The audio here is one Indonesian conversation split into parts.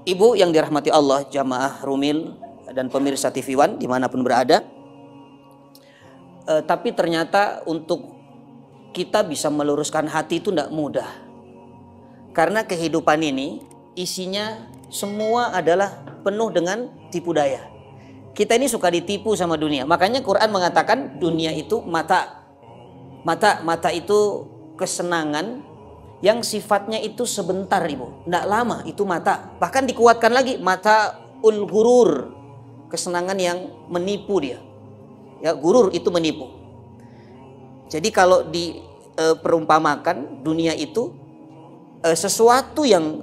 Ibu yang dirahmati Allah, jamaah Rumil dan pemirsa TV One dimanapun berada. Tapi ternyata untuk kita bisa meluruskan hati itu tidak mudah. Karena kehidupan ini isinya semua adalah penuh dengan tipu daya. Kita ini suka ditipu sama dunia. Makanya Quran mengatakan dunia itu mata. Mata itu kesenangan yang sifatnya itu sebentar, Ibu. Tidak lama, itu mata. Bahkan dikuatkan lagi, mata ul-ghurur. Kesenangan yang menipu dia. Ya, gurur itu menipu. Jadi kalau diperumpamakan dunia itu sesuatu yang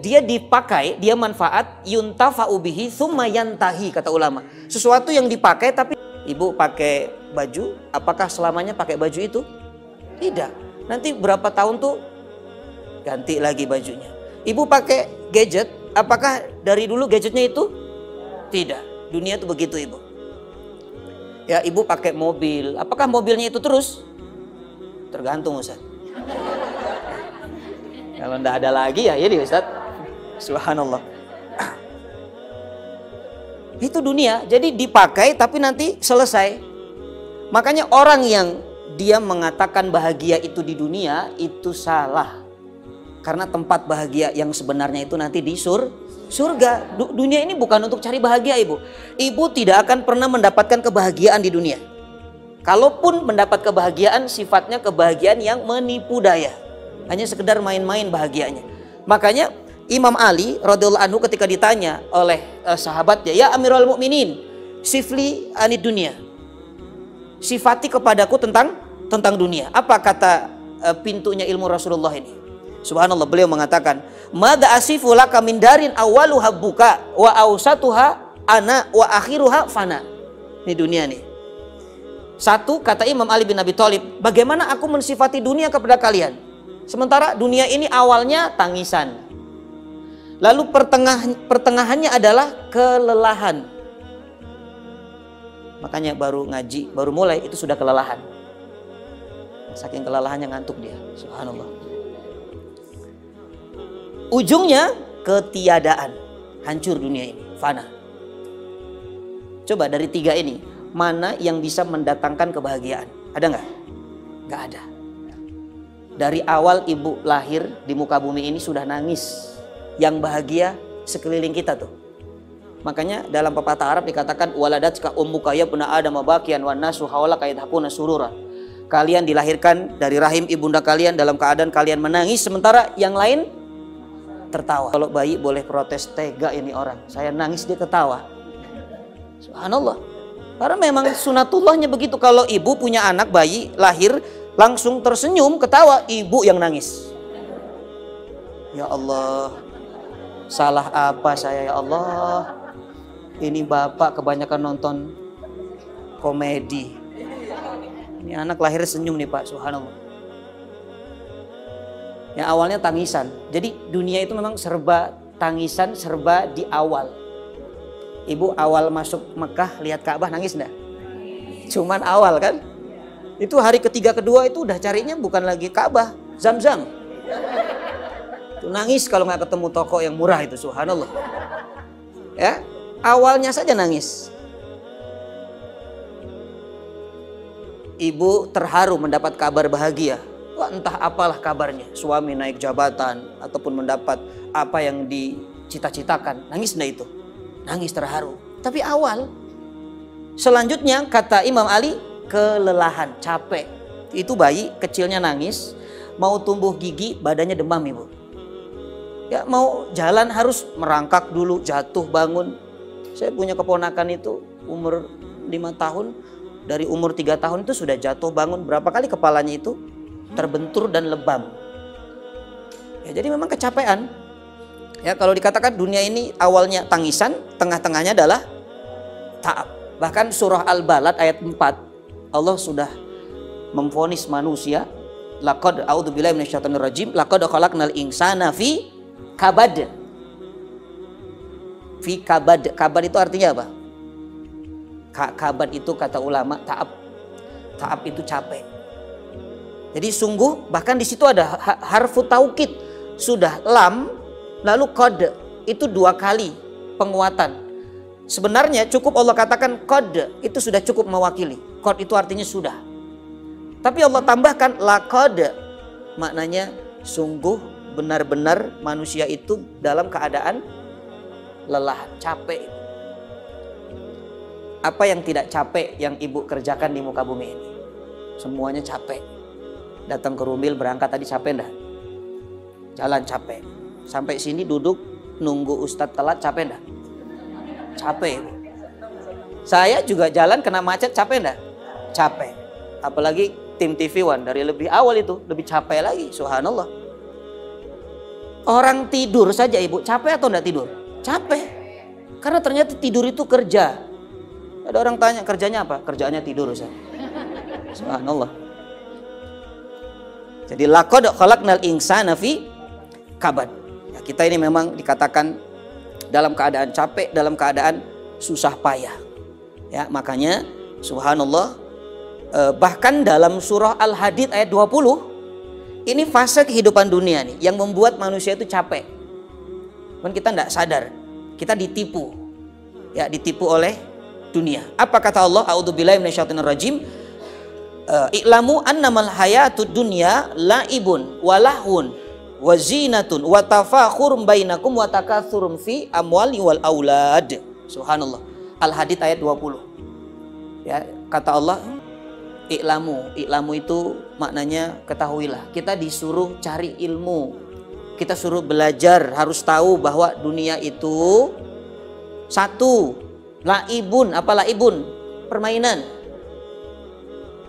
dia dipakai, dia manfaat, yuntafa'u bihi tsumma yantahi, kata ulama. Sesuatu yang dipakai, tapi Ibu pakai baju, apakah selamanya pakai baju itu? Tidak. Nanti berapa tahun tuh ganti lagi bajunya. Ibu pakai gadget, apakah dari dulu gadgetnya itu? Tidak. Dunia itu begitu, Ibu. Ya, Ibu pakai mobil, apakah mobilnya itu terus? Tergantung, Ustaz. Kalau enggak ada lagi ya ini, Ustaz. Subhanallah. Itu dunia, jadi dipakai tapi nanti selesai. Makanya orang yang dia mengatakan bahagia itu di dunia itu salah. Karena tempat bahagia yang sebenarnya itu nanti di surga. Dunia ini bukan untuk cari bahagia, Ibu. Ibu tidak akan pernah mendapatkan kebahagiaan di dunia. Kalaupun mendapat kebahagiaan, sifatnya kebahagiaan yang menipu daya. Hanya sekedar main-main bahagianya. Makanya Imam Ali radhiyallahu anhu ketika ditanya oleh sahabatnya, "Ya Amirul Mukminin, sifli anid dunia." Sifati kepadaku tentang dunia. Apa kata pintunya ilmu Rasulullah ini? Subhanallah, beliau mengatakan, "Madza asifu laka min darin awwaluha buka wa awsatuha ana wa akhiruha fana." Ini dunia nih. Satu, kata Imam Ali bin Abi Thalib, bagaimana aku mensifati dunia kepada kalian? Sementara dunia ini awalnya tangisan. Lalu pertengahannya adalah kelelahan. Makanya baru ngaji, baru mulai itu sudah kelelahan. Saking kelelahannya ngantuk dia. Subhanallah. Ujungnya ketiadaan. Hancur dunia ini. Fana. Coba dari tiga ini, mana yang bisa mendatangkan kebahagiaan? Ada nggak? Nggak ada. Dari awal ibu lahir di muka bumi ini sudah nangis. Yang bahagia sekeliling kita tuh. Makanya dalam pepatah Arab dikatakan waladatka ummuka yabna adam bakian wan nasu hawlaka yadhakuna surura. Kalian dilahirkan dari rahim ibunda kalian dalam keadaan kalian menangis sementara yang lain tertawa. Kalau bayi boleh protes, tega ini orang. Saya nangis dia ketawa. Subhanallah. Karena memang sunatullahnya begitu, kalau ibu punya anak bayi lahir langsung tersenyum ketawa, ibu yang nangis. Ya Allah. Salah apa saya ya Allah? Ini bapak kebanyakan nonton komedi. Ini anak lahir senyum nih Pak, subhanallah. Yang awalnya tangisan. Jadi dunia itu memang serba tangisan, serba di awal. Ibu awal masuk Mekah lihat Ka'bah nangis enggak? Cuman awal kan? Itu hari ketiga kedua itu udah carinya bukan lagi Ka'bah, Zam-Zam. Itu nangis kalau nggak ketemu toko yang murah itu, subhanallah. Ya. Awalnya saja nangis. Ibu terharu mendapat kabar bahagia. Wah, entah apalah kabarnya. Suami naik jabatan ataupun mendapat apa yang dicita-citakan. Nangis enggak itu? Nangis terharu. Tapi awal. Selanjutnya kata Imam Ali, kelelahan, capek. Itu bayi kecilnya nangis. Mau tumbuh gigi, badannya demam, Ibu. Ya, mau jalan harus merangkak dulu, jatuh bangun. Saya punya keponakan itu umur 5 tahun, dari umur 3 tahun itu sudah jatuh bangun. Berapa kali kepalanya itu terbentur dan lebam. Ya, jadi memang kecapean. Ya, kalau dikatakan dunia ini awalnya tangisan, tengah-tengahnya adalah ta'ab. Bahkan surah Al-Balad ayat 4, Allah sudah memvonis manusia, laqad a'udzubillahi minasyaitonir rajim, laqad khalaqnal insana fi kabad. Fi kabad. Kabad itu artinya apa? Kabad itu kata ulama ta'ab. Ta'ab itu capek. Jadi sungguh, bahkan di situ ada harfu taukid. Sudah lam Lalu qad itu 2 kali penguatan. Sebenarnya cukup Allah katakan qad itu sudah cukup mewakili. Qad itu artinya sudah. Tapi Allah tambahkan laqad, maknanya sungguh benar-benar manusia itu dalam keadaan lelah, capek. Apa yang tidak capek yang ibu kerjakan di muka bumi ini? Semuanya capek. Datang ke Rumil berangkat tadi capek enggak? Jalan capek. Sampai sini duduk nunggu Ustadz telat capek enggak? Capek. Saya juga jalan kena macet capek enggak? Capek. Apalagi tim TV One dari lebih awal itu lebih capek lagi. Subhanallah. Orang tidur saja ibu capek atau enggak tidur? Capek. Karena ternyata tidur itu kerja. Ada orang tanya kerjanya apa? Kerjaannya tidur Ustaz. Subhanallah. Jadi laqad khalaqnal insana fi kabad. Ya, kita ini memang dikatakan dalam keadaan capek, dalam keadaan susah payah. Ya, makanya subhanallah, bahkan dalam surah Al-Hadid ayat 20, ini fase kehidupan dunia nih yang membuat manusia itu capek. Dan kita tidak sadar, kita ditipu. Ya, ditipu oleh dunia. Apa kata Allah? A'udzubillahi minasyaitonirrajim. I'lamu annamal hayatud dunya la'ibun wa lahun wa zinatun wa tafakhurum bainakum wa takatsurum fi amwali wal aulad. Subhanallah. Al-Hadid ayat 20. Ya, kata Allah, i'lamu itu maknanya ketahuilah. Kita disuruh cari ilmu. Kita suruh belajar, harus tahu bahwa dunia itu satu, laibun, apa laibun? Permainan.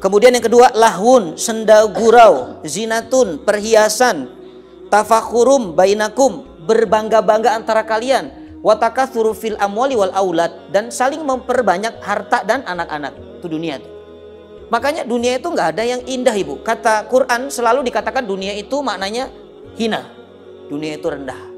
Kemudian yang kedua, lahun, senda gurau, zinatun, perhiasan, tafakhurum bainakum, berbangga-bangga antara kalian, watakatsuru fil amwali wal aulad, dan saling memperbanyak harta dan anak-anak. Itu dunia itu. Makanya dunia itu nggak ada yang indah ibu. Kata Quran selalu dikatakan dunia itu maknanya hina. Dunia itu rendah.